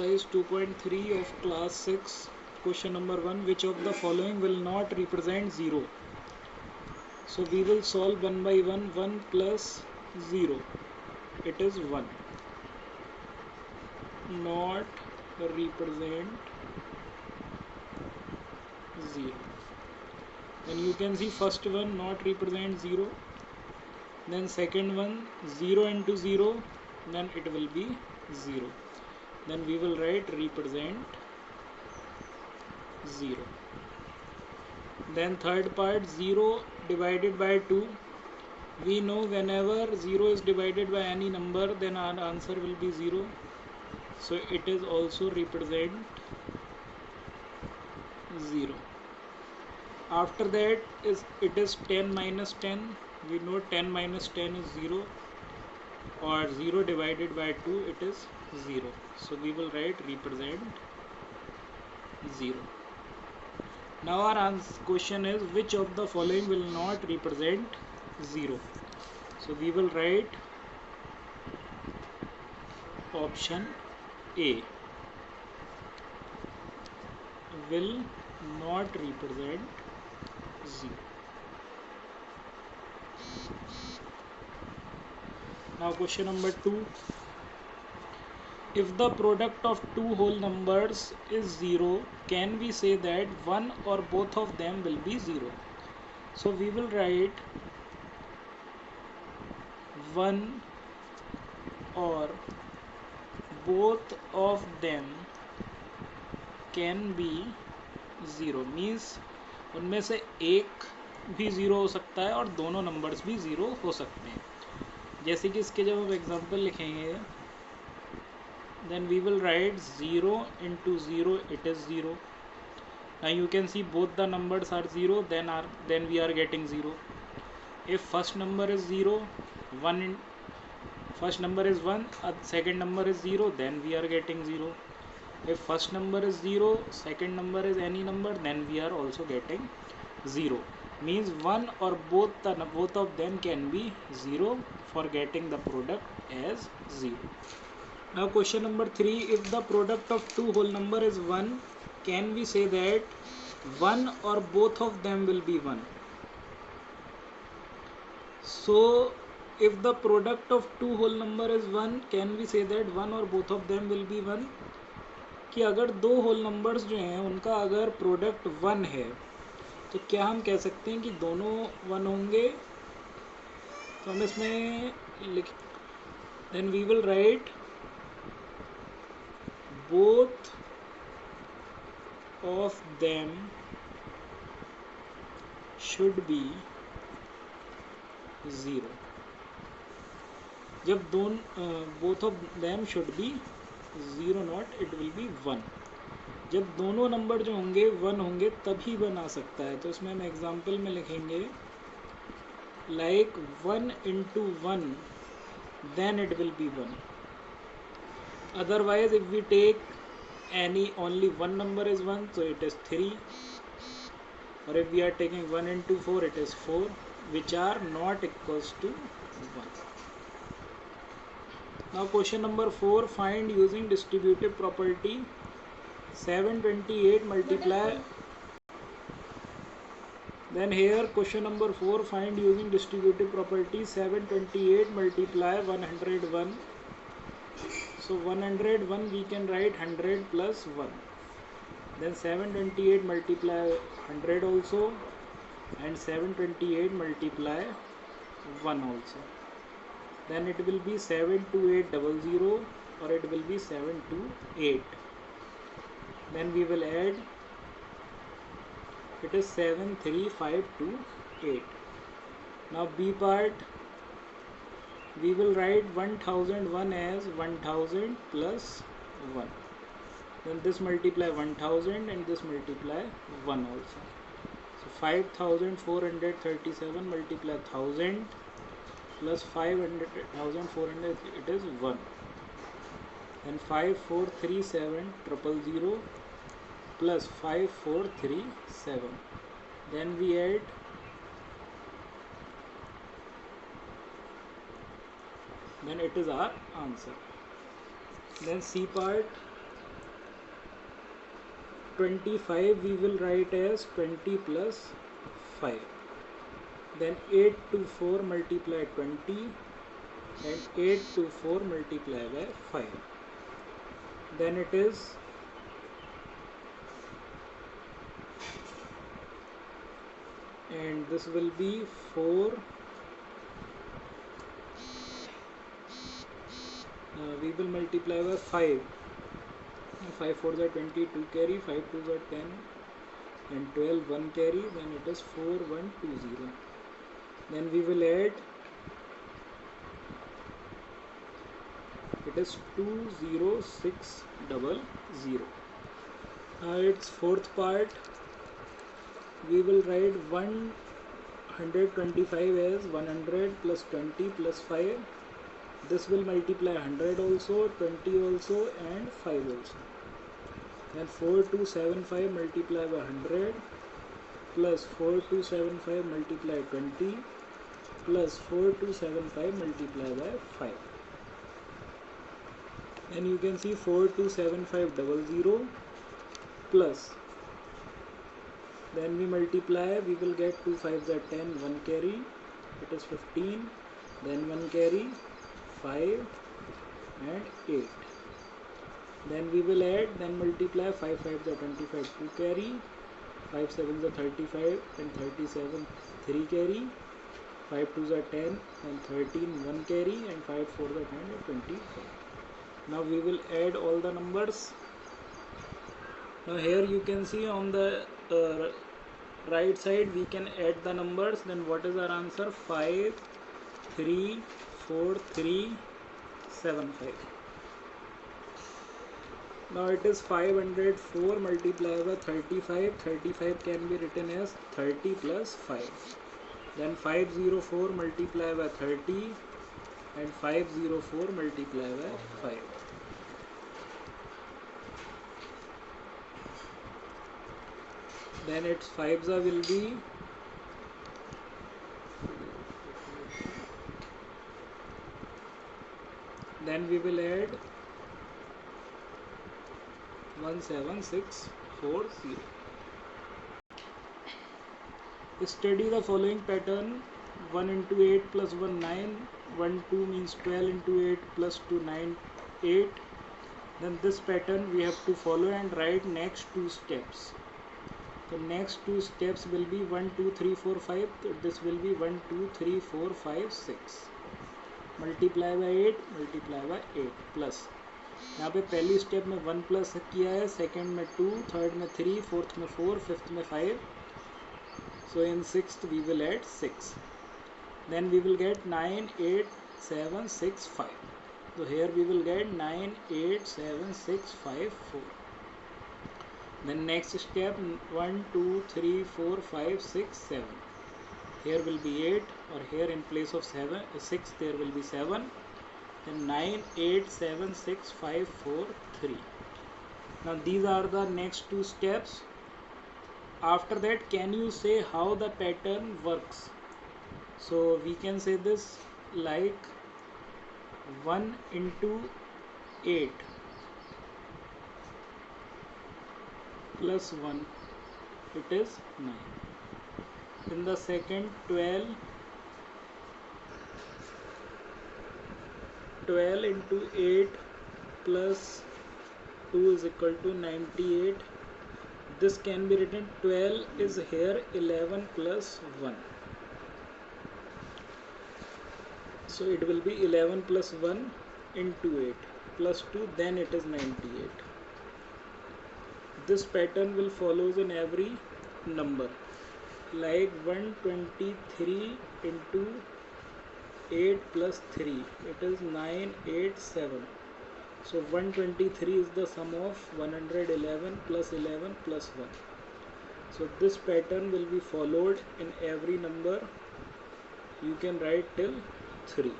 exercise 2.3 of class 6, question number 1. Which of the following will not represent 0? So we will solve one by one. 1 plus 0, it is 1. Not represent 0. Then you can see first one not represent 0. Then second one 0 into 0, then it will be 0. Then we will write represent 0. Then third part, 0 divided by 2. We know whenever 0 is divided by any number, then our answer will be 0. So it is also represent 0. After that it is 10 minus 10. We know 10 minus 10 is 0, or 0 divided by 2, it is 0. So we will write represent 0. Now our question is, which of the following will not represent 0? So we will write option A, will not represent 0. Now question number 2. If the product of two whole numbers is 0, can we say that one or both of them will be 0? So we will write one or both of them can be 0, means उनमें से एक भी 0 हो सकता है और दोनों numbers भी 0 हो सकते हैं. जैसे कि इसके जब हम एग्जांपल लिखेंगे, then we will write 0 into 0, it is 0. Now you can see both the numbers are 0, then we are getting 0. If first number is 0, first number is 1, second number is 0, then we are getting 0. If first number is 0, second number is any number, then we are also getting 0. Means one or both of them can be 0 for getting the product as 0. Now question number 3. If the product of two whole number is 1, can we say that one or both of them will be 1? So if the product of two whole number is 1, can we say that one or both of them will be 1? कि अगर दो whole numbers जो हैं उनका अगर product 1 है, तो क्या हम कह सकते हैं कि दोनों 1 होंगे? तो हम इसमें then we will write both of them should be 0. जब both of them should be 0 not, it will be 1. जब दोनों नंबर जो होंगे 1 होंगे तभी बना सकता है. तो इसमें हम एग्जाम्पल में लिखेंगे like 1 into 1, then it will be 1. Otherwise, if we take only one number is 1, so it is 3. Or if we are taking 1 into 4, it is 4, which are not equals to 1. Now question number 4. Find using distributive property 728 multiply. Then here question number 4. Find using distributive property 728 multiply 101. So 101 we can write 100 plus 1. Then 728 multiply 100 also, and 728 multiply 1 also. Then it will be 72800, or it will be 728. Then we will add, it is 73528. Now B part, we will write 1001 as 1000 plus 1. Then this multiply 1000 and this multiply 1 also. So 5437 multiply 1000 plus 5400, it is 1. Then 5437 plus 5437. Then we add, then it is our answer. Then C part, 25 we will write as 20 plus 5. Then 8 to 4 multiply 20 and 8 to 4 multiply by 5. Then it is and this will be 4. We will multiply by 5. 5 4s are 20, 2 carry, 5 2s are 10 and 12, 1 carry, then it is 4 1 2 0. Then we will add, it is 20600. Now its fourth part, we will write 125 as 100 plus 20 plus 5. This will multiply 100 also, 20 also and 5 also. Then 4275 multiply by 100 plus 4275 multiply 20 plus 4275 multiply by 5. And you can see 427500 plus, then we multiply, we will get 2 5s are 10, 1 carry, it is 15, then 1 carry, 5 and 8. Then we will add, then multiply, 5 5s are 25, 2 carry, 5 7s are 35 and 37, 3 carry, 5 2s are 10 and 13, 1 carry and 5 4s are 10 and 25. Now we will add all the numbers. Now here you can see on the right side we can add the numbers. Then what is our answer? 5 3 4 3 7 5. Now it is 504 multiplied by 35. 35 can be written as 30 plus 5. Then 504 multiplied by 30 and 504 multiplied by 5. Then its 5s will be then we will add 17640. Study the following pattern. 1 into 8 plus 1 9, 1 2 means 12 into 8 plus 2 9 8. Then this pattern we have to follow and write next two steps. The next two steps will be 1 2 3 4 5. This will be 1 2 3 4 5 6. Multiply by 8, multiply by 8 plus. यहाँ पे पहली step में 1 plus किया है, second में 2, third में 3, fourth में 4, fifth में 5. So in sixth we will add 6. Then we will get 9 8 7 6 5. So here we will get 9 8 7 6 5 4. Then next step 1 2 3 4 5 6 7. Here will be 8, or here in place of 6 there will be 7. Then 9 8 7 6 5 4 3. Now these are the next two steps. After that, can you say how the pattern works? So we can say this like 1 into 8 plus 1, it is 9. In the second, 12 into 8 plus 2 is equal to 98. This can be written 12 is here 11 plus 1. So it will be 11 plus 1 into 8 plus 2, then it is 98. This pattern will follow in every number. Like 123 into 8 plus 3, it is 987. So 123 is the sum of 111 plus 11 plus 1. So this pattern will be followed in every number. You can write till 3.